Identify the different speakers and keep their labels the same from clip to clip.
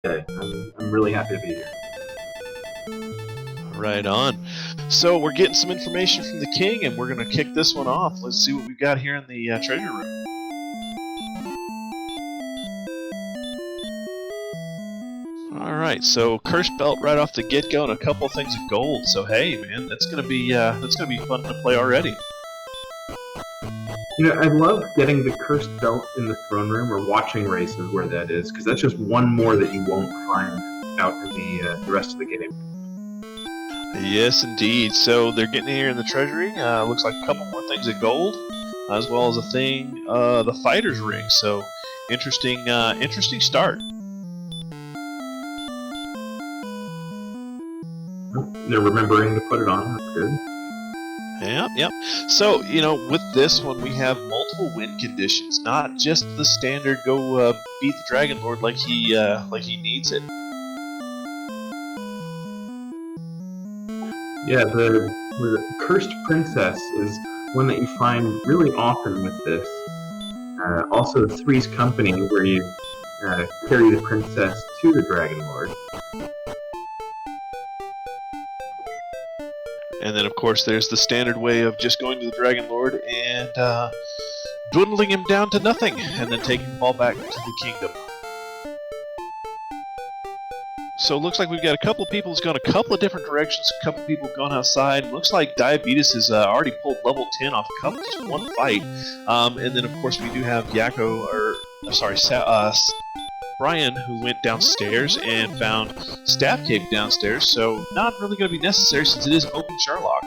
Speaker 1: Okay, I'm really happy to be here.
Speaker 2: Right on. So we're getting some information from the king, and we're going to kick this one off. Let's see what we've got here in the treasure room. All right, so cursed belt right off the get-go, and a couple of things of gold. So hey, man, that's gonna be fun to play already.
Speaker 1: You know, I love getting the cursed belt in the throne room or watching races where that is, because that's just one more that you won't find out in the rest of the game.
Speaker 2: Yes, indeed. So they're getting here in the treasury. Looks like a couple more things of gold, as well as a thing, the fighter's ring. So interesting start.
Speaker 1: They're remembering to put it on. That's good.
Speaker 2: Yep. So, with this one, we have multiple win conditions, not just the standard go beat the Dragon Lord like he needs it.
Speaker 1: Yeah, the Cursed Princess is one that you find really often with this. Also, Three's Company, where you carry the princess to the Dragon Lord.
Speaker 2: And then, of course, there's the standard way of just going to the Dragon Lord and dwindling him down to nothing, and then taking the ball back to the kingdom. So it looks like we've got a couple of people who's gone a couple of different directions, a couple of people have gone outside. Looks like Diabetes has already pulled level 10 off just one fight. And then, of course, we do have Brian, who went downstairs and found Staff Cave downstairs, so not really going to be necessary since it is open Sherlock.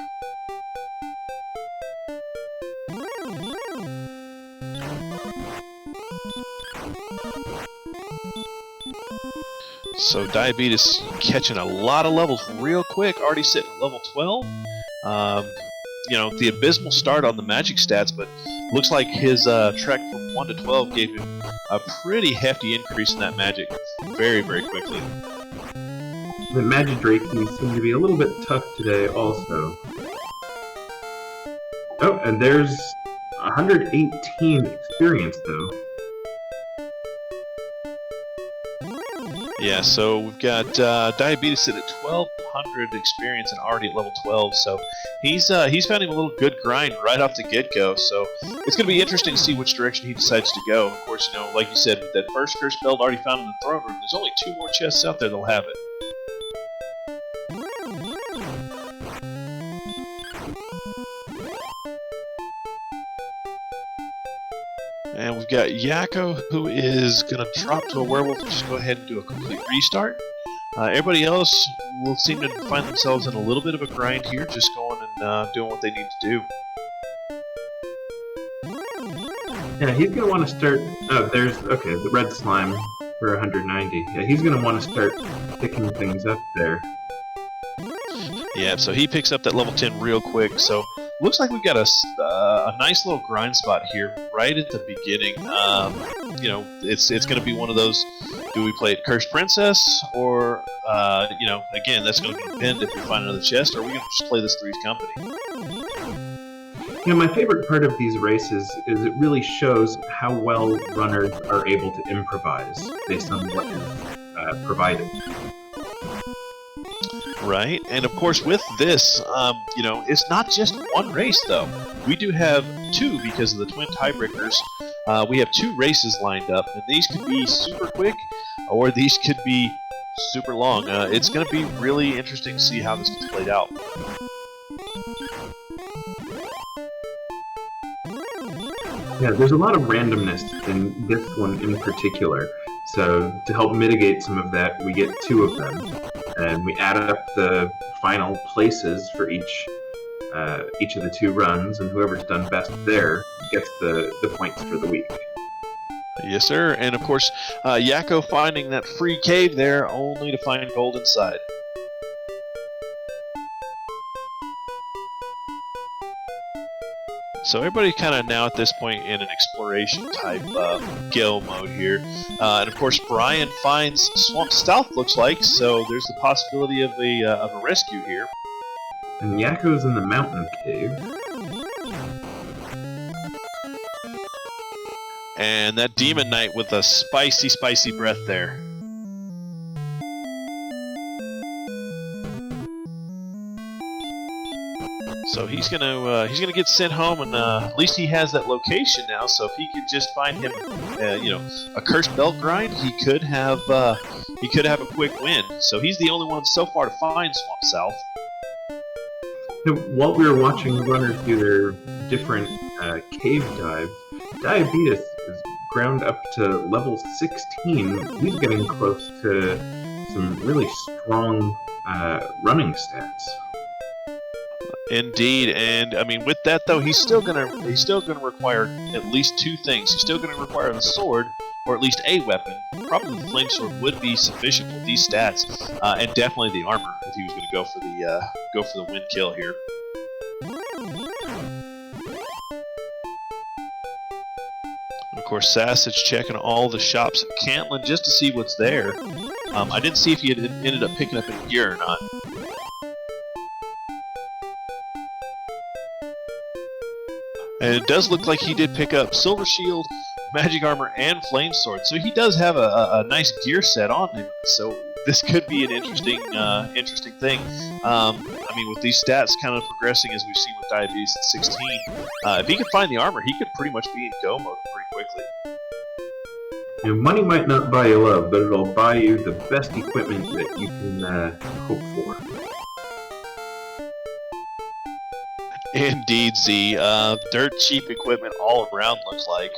Speaker 2: So Diabetes catching a lot of levels real quick, already sitting at level 12. The abysmal start on the magic stats, but looks like his trek from 1 to 12 gave him a pretty hefty increase in that magic very, very quickly.
Speaker 1: The Magidrake seem to be a little bit tough today also. Oh, and there's 118 experience though.
Speaker 2: Yeah, so we've got Diabetes sitting at 1,200 experience and already at level 12, so he's finding a little good grind right off the get-go, so it's going to be interesting to see which direction he decides to go. Of course, like you said, with that first cursed belt already found in the throne room, there's only 2 more chests out there that'll have it. And we've got Yakko, who is going to drop to a werewolf and just go ahead and do a complete restart. Everybody else will seem to find themselves in a little bit of a grind here, just going and doing what they need to do.
Speaker 1: Yeah, he's going to want to start... Oh, the red slime for 190. Yeah, he's going to want to start picking things up there.
Speaker 2: Yeah, so he picks up that level 10 real quick, so looks like we've got a nice little grind spot here right at the beginning. It's going to be one of those, do we play it Cursed Princess, or, again, that's going to be pinned if we find another chest, or are we going to just play this Three's Company?
Speaker 1: My favorite part of these races is it really shows how well runners are able to improvise based on what is provided.
Speaker 2: Right, and of course with this, it's not just one race though. We do have 2 because of the twin tiebreakers. We have 2 races lined up, and these could be super quick, or these could be super long. It's going to be really interesting to see how this gets played out.
Speaker 1: Yeah, there's a lot of randomness in this one in particular. So to help mitigate some of that, we get 2 of them. And we add up the final places for each of the 2 runs, and whoever's done best there gets the points for the week.
Speaker 2: Yes, sir. And of course, Yakko finding that free cave there, only to find gold inside. So everybody kind of now at this point in an exploration type Gale mode here. And of course Brian finds Swamp Stealth, looks like, so there's the possibility of a rescue here.
Speaker 1: And Yakko's in the mountain cave.
Speaker 2: And that Demon Knight with a spicy, spicy breath there. So he's gonna get sent home, and at least he has that location now. So if he could just find him, a cursed belt grind, he could have a quick win. So he's the only one so far to find Swamp South.
Speaker 1: While we were watching the runners do their different cave dives, Diabetes is ground up to level 16. He's getting close to some really strong running stats.
Speaker 2: Indeed, and I mean with that though, he's still gonna require at least two things. He's still gonna require the sword, or at least a weapon. Probably the flame sword would be sufficient with these stats, and definitely the armor if he was going to go for the win kill here. And of course, Sassage checking all the shops at Cantlin just to see what's there. I didn't see if he had ended up picking up any gear or not. And it does look like he did pick up Silver Shield, Magic Armor, and Flame Sword. So he does have a nice gear set on him. So this could be an interesting thing. I mean, with these stats kind of progressing as we've seen with Diabetes at 16, if he could find the armor, he could pretty much be in go mode pretty quickly.
Speaker 1: Money might not buy you love, but it'll buy you the best equipment that you can hope for.
Speaker 2: Indeed, Z. Dirt cheap equipment all around, looks like.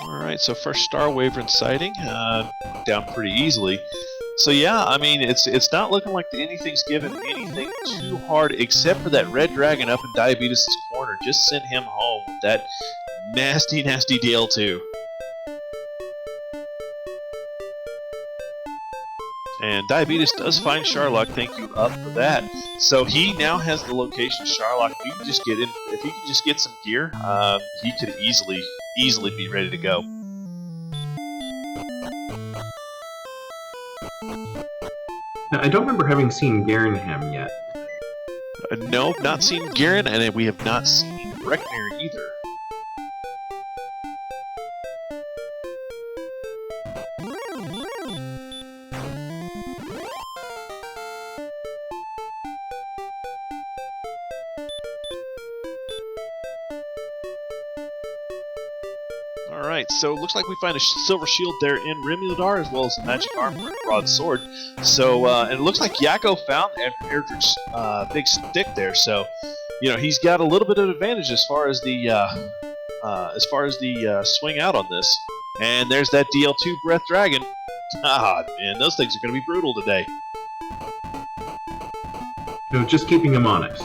Speaker 2: Alright, so first Star Wyvern sighting, down pretty easily. So yeah, I mean, it's not looking like anything's given anything too hard, except for that red dragon up in Diabetes' corner. Just send him home with that nasty, nasty DL2. And Diabetes does find Charlock, thank you up for that. So he now has the location Charlock. If he can just get some gear, he could easily be ready to go.
Speaker 1: Now, I don't remember having seen Garenham yet.
Speaker 2: No, not seen Garen, and we have not seen Breckenary either. Alright, so it looks like we find a Silver Shield there in Rimudar, as well as a Magic Armor and Broadsword. So, and it looks like Yakko found Erdrick's big stick there, so, he's got a little bit of advantage as far as the swing out on this. And there's that DL2 Breath Dragon. God, man, those things are going to be brutal today.
Speaker 1: Just keeping him honest.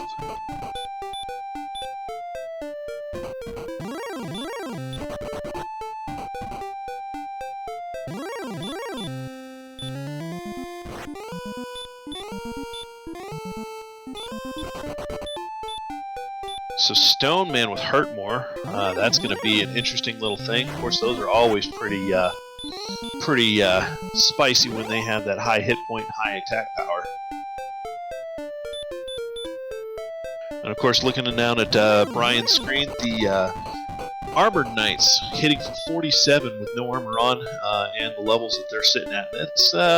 Speaker 2: So Stoneman with Hurtmore, that's going to be an interesting little thing. Of course, those are always pretty spicy when they have that high hit point, high attack power. And of course, looking down at Brian's screen, the Armored Knights hitting for 47 with no armor on, and the levels that they're sitting at.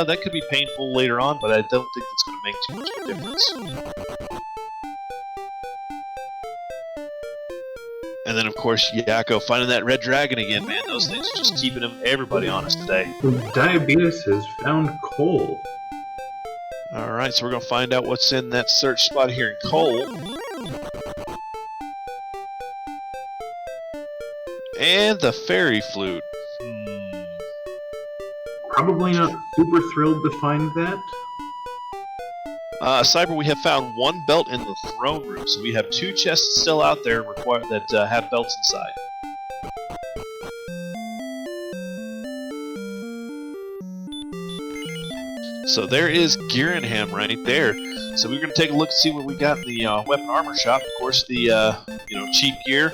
Speaker 2: That could be painful later on, but I don't think that's going to make too much of a difference. And then, of course, Yakko finding that red dragon again, man. Those things are just keeping everybody honest today.
Speaker 1: Diabetes has found coal.
Speaker 2: Alright, so we're going to find out what's in that search spot here in coal. And the fairy flute.
Speaker 1: Probably not super thrilled to find that.
Speaker 2: Cyber, we have found one belt in the throne room, so we have two chests still out there that have belts inside. So there is Garenham right there. So we're going to take a look and see what we got in the weapon armor shop. Of course, the cheap gear.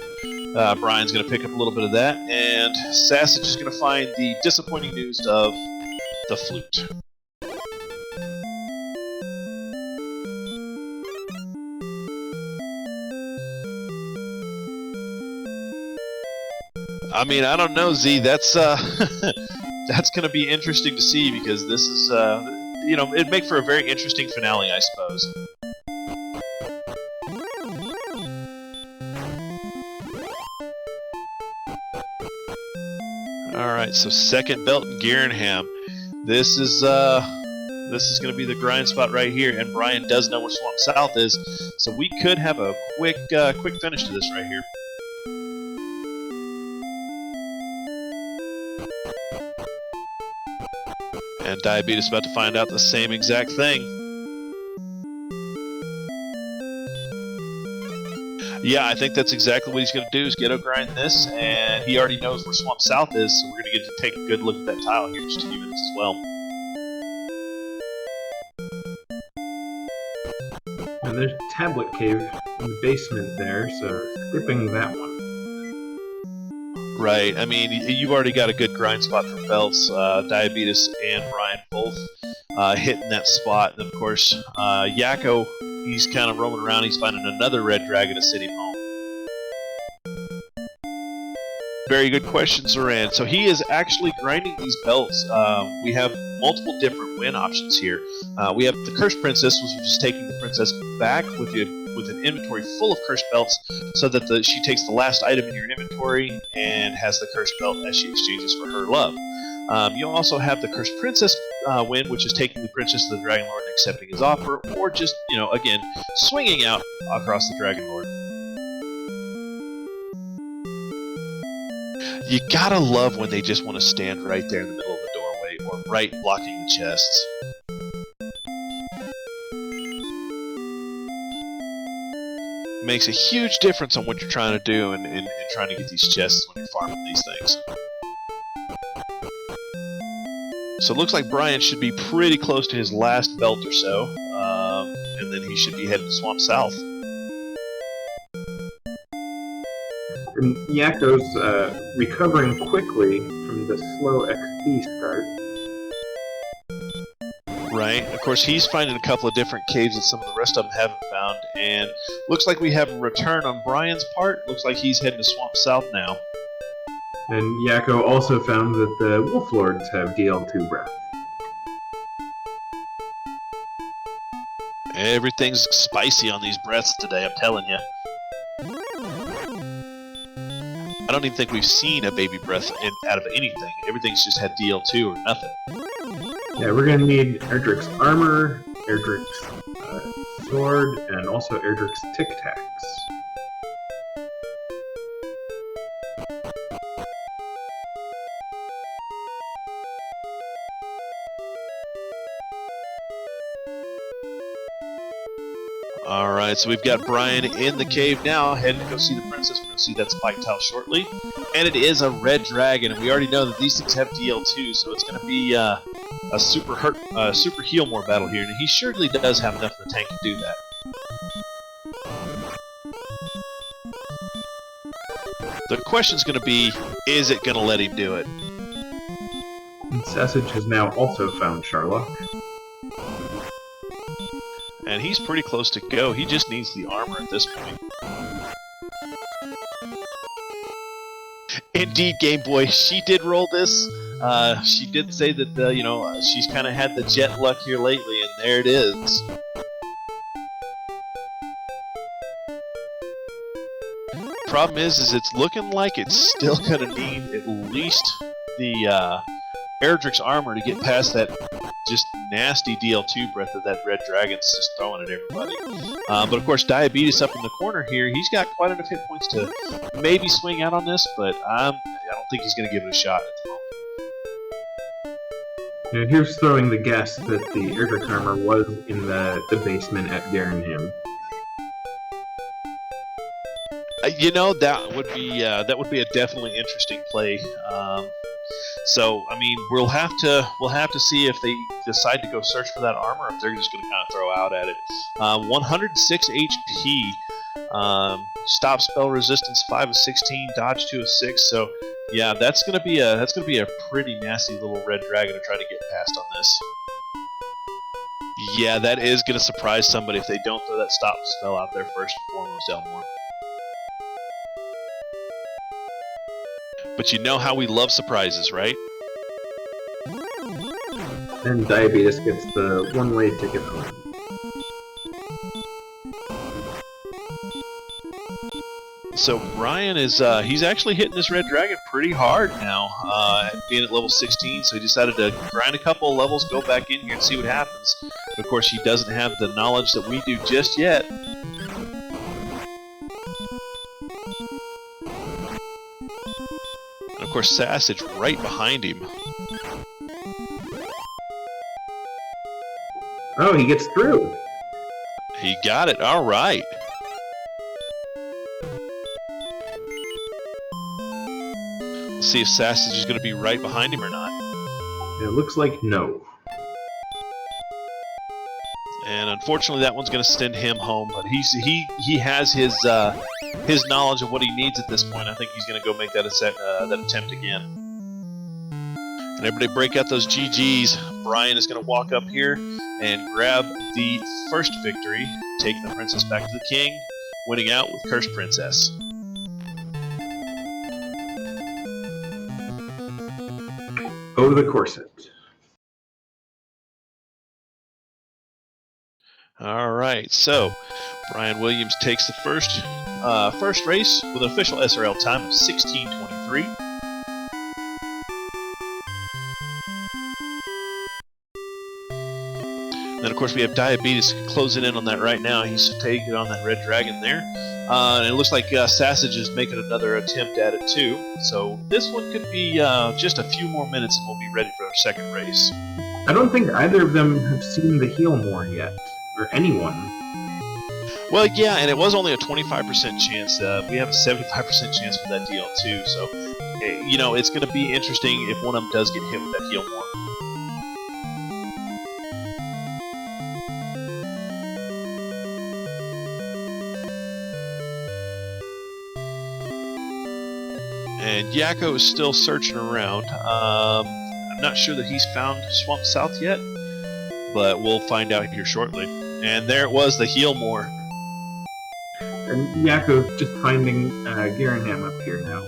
Speaker 2: Brian's going to pick up a little bit of that, and Sassage is going to find the disappointing news of the flute. I mean, I don't know, Z. That's that's going to be interesting to see because this is, it'd make for a very interesting finale, I suppose. All right, so second belt in Geringham. This is going to be the grind spot right here, and Brian does know where Swamp South is, so we could have a quick finish to this right here. And Diabetes about to find out the same exact thing. Yeah, I think that's exactly what he's going to do is ghetto grind this, and he already knows where Swamp South is, so we're going to get to take a good look at that tile here in just a few minutes as well.
Speaker 1: And there's Tablet Cave in the basement there, so skipping that one.
Speaker 2: Right, I mean, you've already got a good grind spot for belts. Diabetes and Brian both hitting that spot. And of course, Yakko, he's kind of roaming around. He's finding another red dragon to send him home. Very good question, Zoran. So he is actually grinding these belts. We have multiple different win options here. We have the Cursed Princess, which is just taking the princess back with an inventory full of cursed belts, so that she takes the last item in your inventory and has the cursed belt as she exchanges for her love. You also have the Cursed Princess win, which is taking the princess to the Dragon Lord and accepting his offer, or just, again, swinging out across the Dragon Lord. You gotta love when they just want to stand right there in the middle of the doorway, or right blocking the chests. Makes a huge difference on what you're trying to do and trying to get these chests when you're farming these things. So it looks like Brian should be pretty close to his last belt or so, and then he should be heading to Swamp South.
Speaker 1: And Yakko's recovering quickly from the slow XP start.
Speaker 2: Right. Of course, he's finding a couple of different caves that some of the rest of them haven't found, and looks like we have a return on Brian's part. Looks like he's heading to Swamp South now.
Speaker 1: And Yakko also found that the Wolf Lords have DL2 breath.
Speaker 2: Everything's spicy on these breaths today, I'm telling you. I don't even think we've seen a baby breath out of anything. Everything's just had DL2 or nothing.
Speaker 1: Yeah, we're gonna need Erdrick's armor, Erdrick's sword, and also Erdrick's Tic Tacs.
Speaker 2: Alright, so we've got Brian in the cave now, heading to go see the princess. We're going to see that spike tile shortly. And it is a red dragon, and we already know that these things have DL2, so it's going to be a super heal more battle here, and he surely does have enough in the tank to do that. The question's going to be, is it going to let him do it?
Speaker 1: And Sassage has now also found Charlock.
Speaker 2: And he's pretty close to go. He just needs the armor at this point. Indeed, Game Boy, she did roll this. She did say that, she's kind of had the jet luck here lately, and there it is. Problem is it's looking like it's still going to need at least the Erdrick's armor to get past that just nasty DL2 breath that red dragon's just throwing at everybody. But of course, Diabetes up in the corner here, he's got quite enough hit points to maybe swing out on this, but I don't think he's going to give it a shot at the moment.
Speaker 1: And here's throwing the guess that the Erdrick's armor was in the basement at Geringham.
Speaker 2: That would be a definitely interesting play. So, I mean, we'll have to see if they decide to go search for that armor, or if they're just going to kind of throw out at it. 106 HP, stop spell resistance 5 of 16, dodge 2 of 6. So, yeah, that's going to be a pretty nasty little red dragon to try to get past on this. Yeah, that is going to surprise somebody if they don't throw that stop spell out there first and foremost, Elmore. But you know how we love surprises, right?
Speaker 1: And Diabetes gets the one-way ticket home.
Speaker 2: So Ryan is he's actually hitting this red dragon pretty hard now, being at level 16. So he decided to grind a couple of levels, go back in here and see what happens. But of course, he doesn't have the knowledge that we do just yet. And of course, Sassage right behind him.
Speaker 1: Oh, he gets through.
Speaker 2: He got it. All right. Let's see if Sassage is going to be right behind him or not.
Speaker 1: It looks like no.
Speaker 2: And unfortunately, that one's going to send him home. But he has his knowledge of what he needs at this point. I think he's going to go make that attempt again. And everybody break out those GGs. Brian is going to walk up here and grab the first victory, taking the princess back to the king, winning out with Cursed Princess.
Speaker 1: Oh, the corset.
Speaker 2: All right, so Brian Williams takes the first race with an official SRL time of 16:23. Then, of course, we have Diabetes closing in on that right now. He's taking on that red dragon there. And it looks like Sassage is making another attempt at it, too. So this one could be just a few more minutes and we'll be ready for our second race.
Speaker 1: I don't think either of them have seen the Healmore yet, or anyone.
Speaker 2: Well, yeah, and it was only a 25% chance. We have a 75% chance for that deal, too. So, you know, it's going to be interesting if one of them does get hit with that Healmore. And Yakko is still searching around. I'm not sure that he's found Swamp South yet, but we'll find out here shortly. And there it was, the Healmore.
Speaker 1: And Yakko just finding Garanham up here now.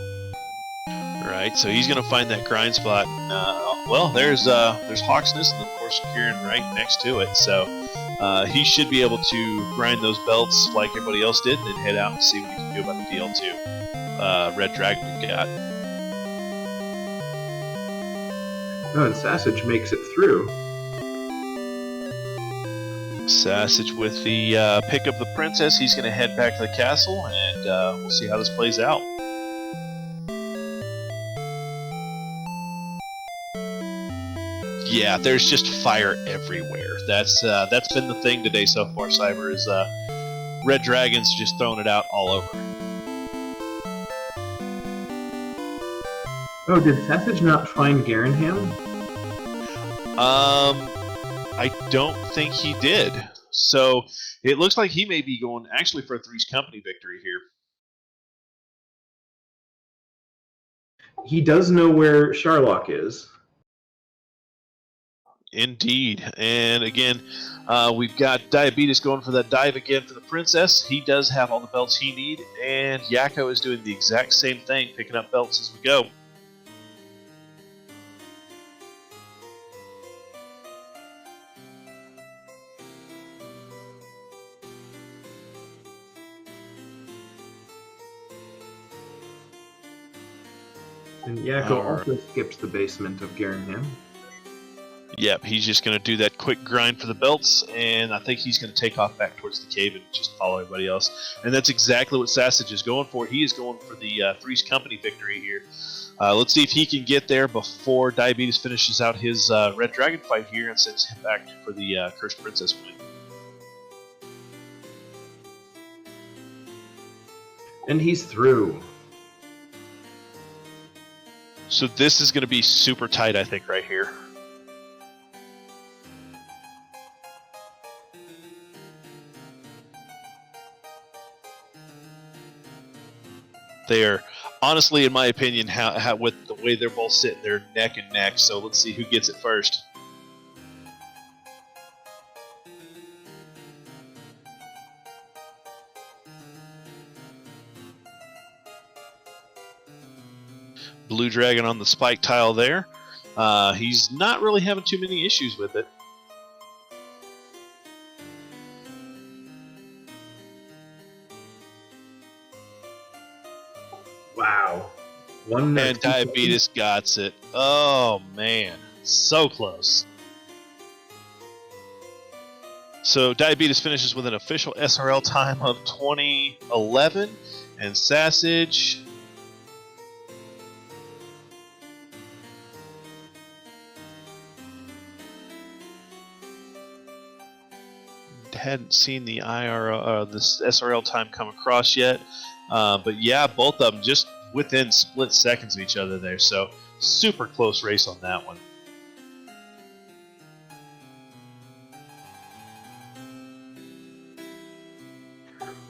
Speaker 2: Right, so he's going to find that grind spot. Well, there's Hawksness, and of course Kieran right next to it. So he should be able to grind those belts like everybody else did, and then head out and see what he can do about the DL2. Red Dragon we got.
Speaker 1: Oh, and Sassage makes it through.
Speaker 2: Sassage with the pick up the princess. He's going to head back to the castle, and we'll see how this plays out. Yeah, there's just fire everywhere. That's been the thing today so far, Cyber, is Red Dragon's just throwing it out all over.
Speaker 1: Oh, did Sassage not find Garanham?
Speaker 2: I don't think he did. So it looks like he may be going actually for a Three's Company victory here.
Speaker 1: He does know where Sharlock is.
Speaker 2: Indeed. And again, we've got Diabetes going for that dive again for the princess. He does have all the belts he needs, and Yakko is doing the exact same thing, picking up belts as we go.
Speaker 1: And Yakko also skips the basement of Garanham.
Speaker 2: Yep, he's just going to do that quick grind for the belts, and I think he's going to take off back towards the cave and just follow everybody else. And that's exactly what Sassage is going for. He is going for the Three's Company victory here. Let's see if he can get there before Diabetes finishes out his Red Dragon fight here and sends him back for the Cursed Princess win.
Speaker 1: And he's through.
Speaker 2: So this is going to be super tight, I think, right here. They're honestly, in my opinion, how with the way they're both sitting, they're neck and neck. So let's see who gets it first. Blue Dragon on the spike tile there. He's not really having too many issues with it.
Speaker 1: Wow. One
Speaker 2: And Diabetes got it. Oh man, so close. So Diabetes finishes with an official SRL time of 2011, and Sausage hadn't seen the this SRL time come across yet, but yeah, both of them just within split seconds of each other there. So super close race on that one.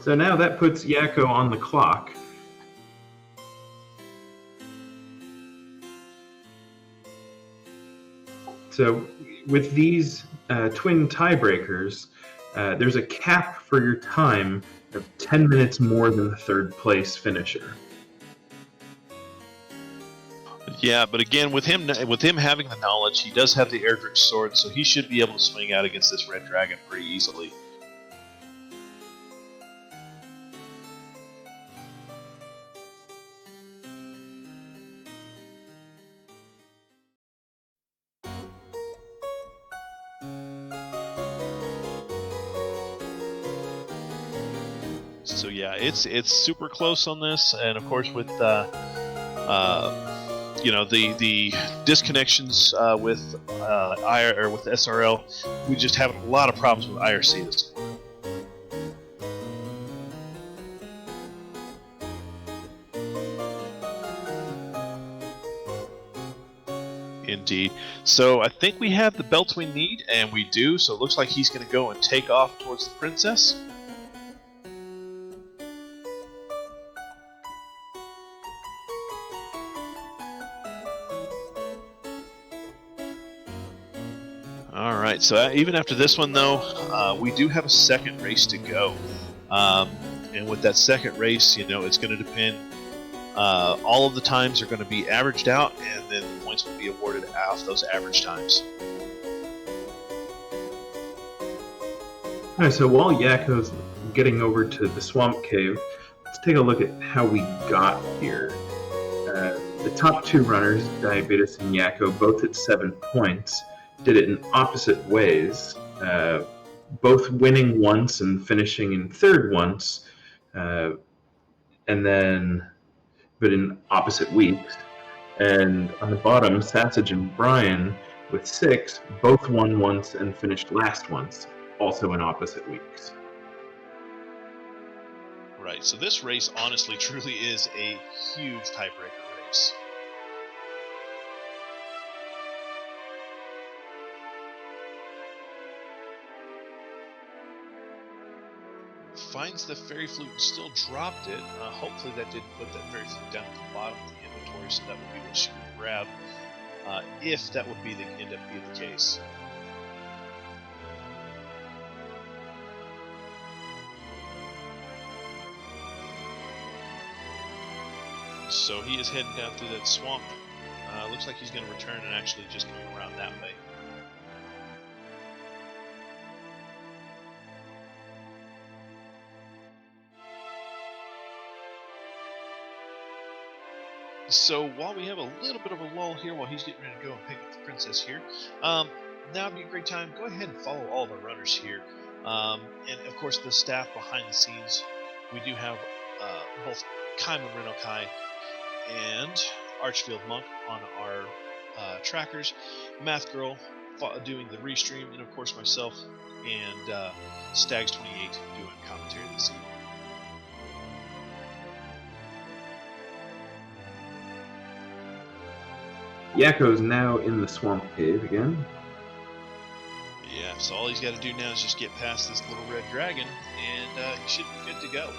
Speaker 1: So now that puts Yakko on the clock. So with these twin tiebreakers, there's a cap for your time of 10 minutes more than the third place finisher.
Speaker 2: Yeah, but again, with him having the knowledge, he does have the Erdrick sword, so he should be able to swing out against this red dragon pretty easily. So yeah, it's super close on this, and of course with you know the disconnections with with SRL, we just have a lot of problems with IRC this morning. Indeed. So I think we have the belts we need, and we do. So it looks like he's going to go and take off towards the princess. All right. So even after this one, though, we do have a second race to go. And with that second race, you know, it's going to depend. All of the times are going to be averaged out, and then the points will be awarded off those average times.
Speaker 1: All right, so while Yakko's getting over to the swamp cave, let's take a look at how we got here. The top two runners, Diabetes and Yakko, both at 7 points, did it in opposite ways, both winning once and finishing in third once, and then, but in opposite weeks. And on the bottom, Sausage and Brian, with 6, both won once and finished last once, also in opposite weeks.
Speaker 2: Right, so this race honestly truly is a huge tiebreaker race. Finds the fairy flute and still dropped it. Hopefully that didn't put that fairy flute down at the bottom of the inventory, so that would be what she would grab, if that would be end up being the case. So he is heading down through that swamp. Looks like he's going to return and actually just coming around that way. So while we have a little bit of a lull here while he's getting ready to go and pick up the princess here, now would be a great time. Go ahead and follow all of our runners here. And of course the staff behind the scenes. We do have both Kaimon Renokai and Archfield Monk on our trackers, Math Girl doing the restream, and of course myself and Stags28 doing commentary this evening.
Speaker 1: Yakko's now in the swamp cave again.
Speaker 2: Yeah, so all he's got to do now is just get past this little red dragon, and he should be good to go.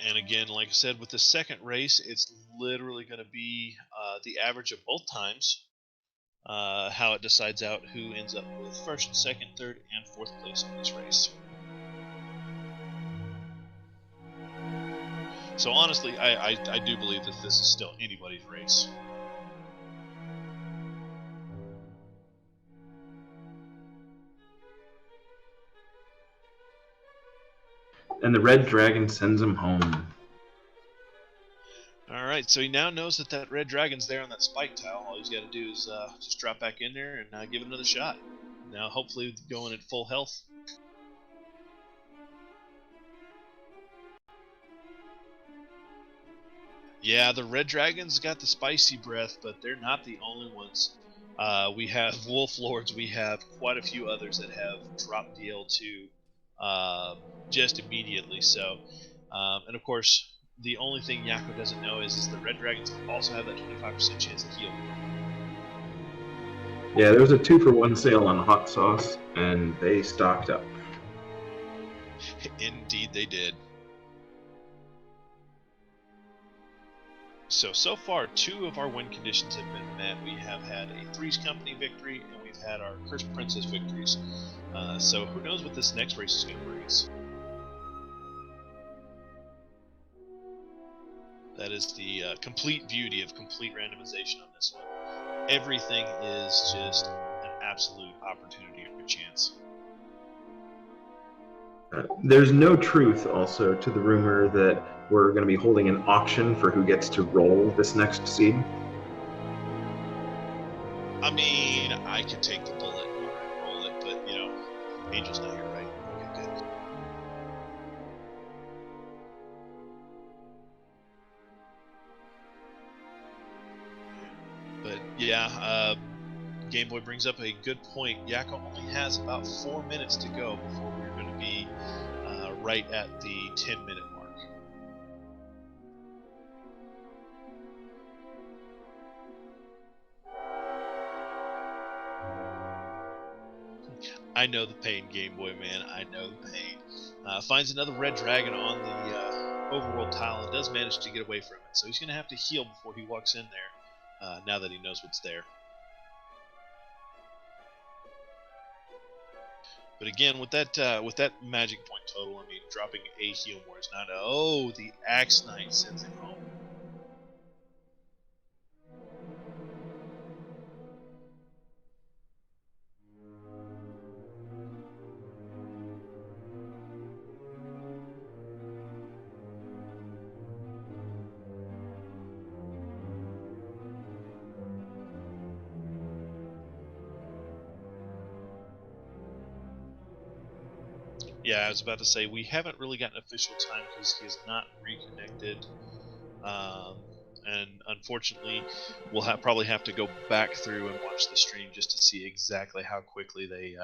Speaker 2: And again, like I said, with the second race, it's literally going to be the average of both times. how it decides out who ends up with first, second, third, and fourth place in this race. So honestly, I do believe that this is still anybody's race.
Speaker 1: And the red dragon sends him home.
Speaker 2: Alright, so he now knows that that red dragon's there on that spike tile. All he's got to do is just drop back in there and give it another shot. Now hopefully going at full health. Yeah, the red dragon's got the spicy breath, but they're not the only ones. We have wolf lords, we have quite a few others that have dropped DL2 just immediately. So, and of course, the only thing Yakko doesn't know is the red dragons also have that 25% chance to heal.
Speaker 1: Yeah, there was a 2-for-1 sale on hot sauce, and they stocked up.
Speaker 2: Indeed, they did. So far, 2 of our win conditions have been met. We have had a Three's Company victory, and we've had our Cursed Princess victories. So who knows what this next race is going to bring us. That is the complete beauty of complete randomization on this one. Everything is just an absolute opportunity or chance.
Speaker 1: There's no truth also to the rumor that we're going to be holding an auction for who gets to roll this next seed.
Speaker 2: I mean, I could take the bullet and roll it, but, you know, Angel's not here, right? Okay, good. But, yeah, Game Boy brings up a good point. Yakko only has about 4 minutes to go before we're going to be right at the 10-minute mark. I know the pain, Game Boy, man. I know the pain. Finds another red dragon on the overworld tile and does manage to get away from it. So he's going to have to heal before he walks in there, now that he knows what's there. But again, with that magic point total, I mean, dropping a heal more is not. Oh, the Axe Knight sends him home. Yeah, I was about to say, we haven't really gotten official time because he has not reconnected. And unfortunately, we'll probably have to go back through and watch the stream just to see exactly how quickly they...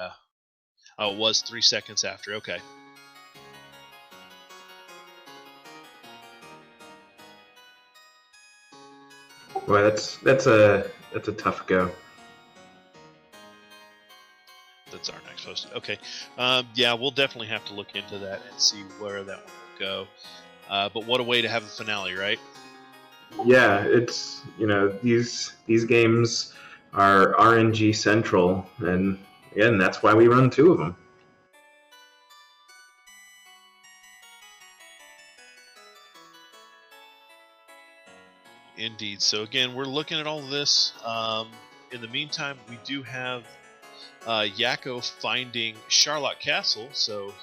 Speaker 2: Oh, it was 3 seconds after. Okay.
Speaker 1: Well, that's a tough go.
Speaker 2: That's our next post. Okay. Yeah, we'll definitely have to look into that and see where that one will go. But what a way to have a finale, right?
Speaker 1: Yeah, it's, you know, these games are RNG central, and again, that's why we run 2 of them.
Speaker 2: Indeed. So again, we're looking at all of this. In the meantime, we do have Yakko finding Charlotte Castle, so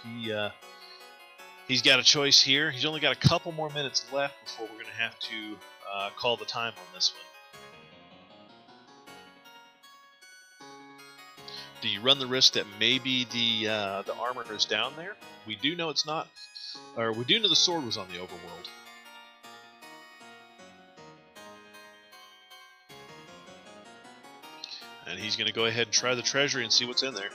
Speaker 2: he's got a choice here. He's only got a couple more minutes left before we're going to have to call the time on this one. Do you run the risk that maybe the armor is down there? We do know it's not, or we do know the sword was on the overworld. And he's going to go ahead and try the treasury and see what's in there.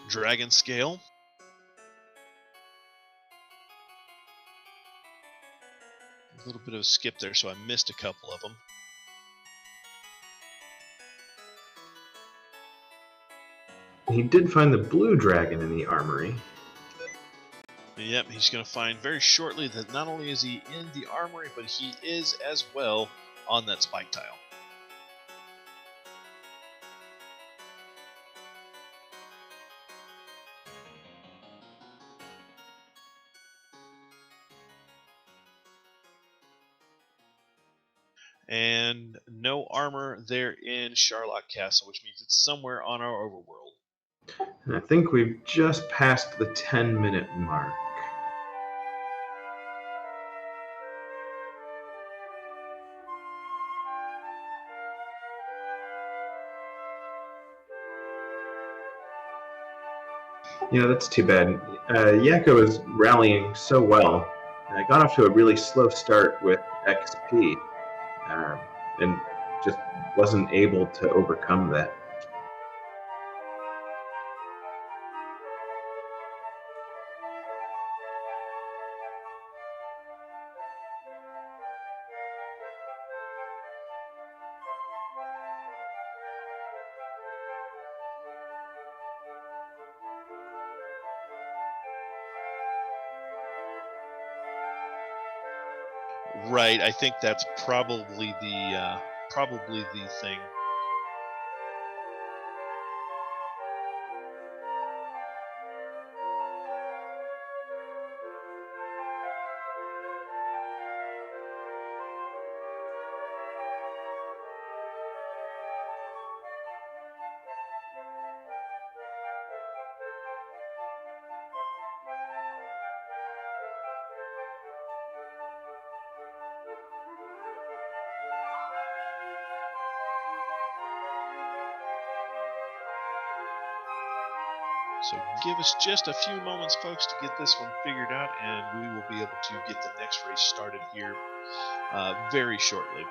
Speaker 2: Dragon Scale. A little bit of a skip there, so I missed a couple of them.
Speaker 1: He did find the blue dragon in the armory.
Speaker 2: Yep, he's going to find very shortly that not only is he in the armory, but he is as well on that spike tile. And no armor there in Charlotte Castle, which means it's somewhere on our overworld.
Speaker 1: And I think we've just passed the 10-minute mark. That's too bad. Yakko is rallying so well. I got off to a really slow start with XP, and just wasn't able to overcome that.
Speaker 2: Right, I think that's probably the thing. So give us just a few moments, folks, to get this one figured out, and we will be able to get the next race started here very shortly.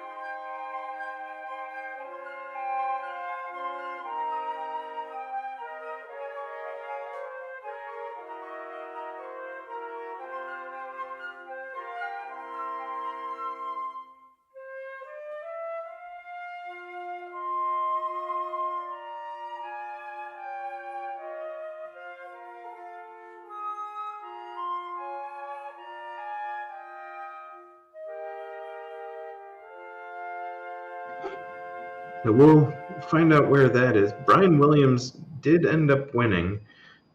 Speaker 1: So we'll find out where that is. Brian Williams did end up winning,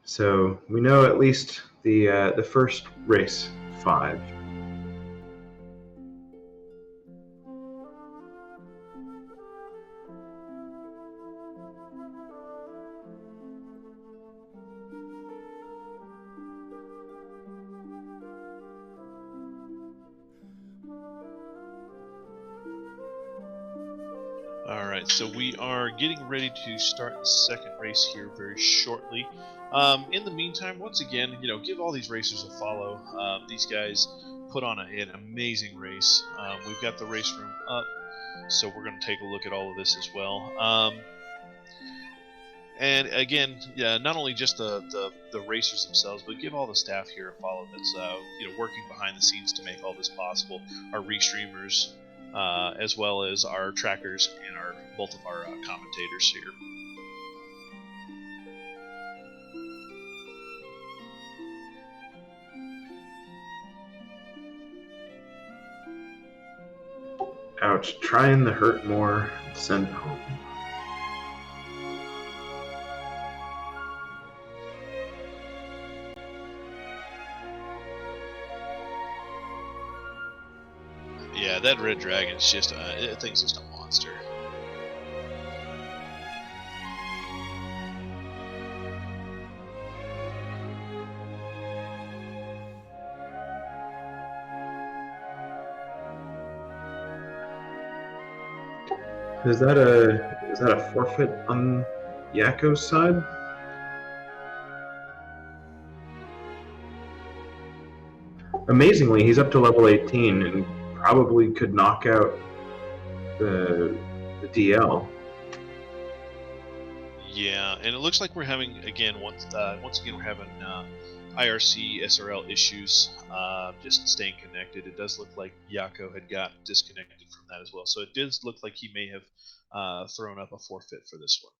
Speaker 1: so we know at least the first race 5.
Speaker 2: Alright, so we are getting ready to start the second race here very shortly. In the meantime, once again, give all these racers a follow. These guys put on an amazing race. We've got the race room up, so we're going to take a look at all of this as well. And again, yeah, not only just the racers themselves, but give all the staff here a follow that's working behind the scenes to make all this possible. Our restreamers, as well as our trackers and both of our commentators here.
Speaker 1: Ouch, trying the hurt more, send home.
Speaker 2: Yeah, that red dragon's just that thing's just a monster.
Speaker 1: Is that a forfeit on Yakko's side? Amazingly, he's up to level 18 and probably could knock out the DL.
Speaker 2: Yeah, and it looks like we're having once again we're having IRC SRL issues just staying connected. It does look like Yakko had got disconnected from that as well, so it does look like he may have thrown up a forfeit for this one.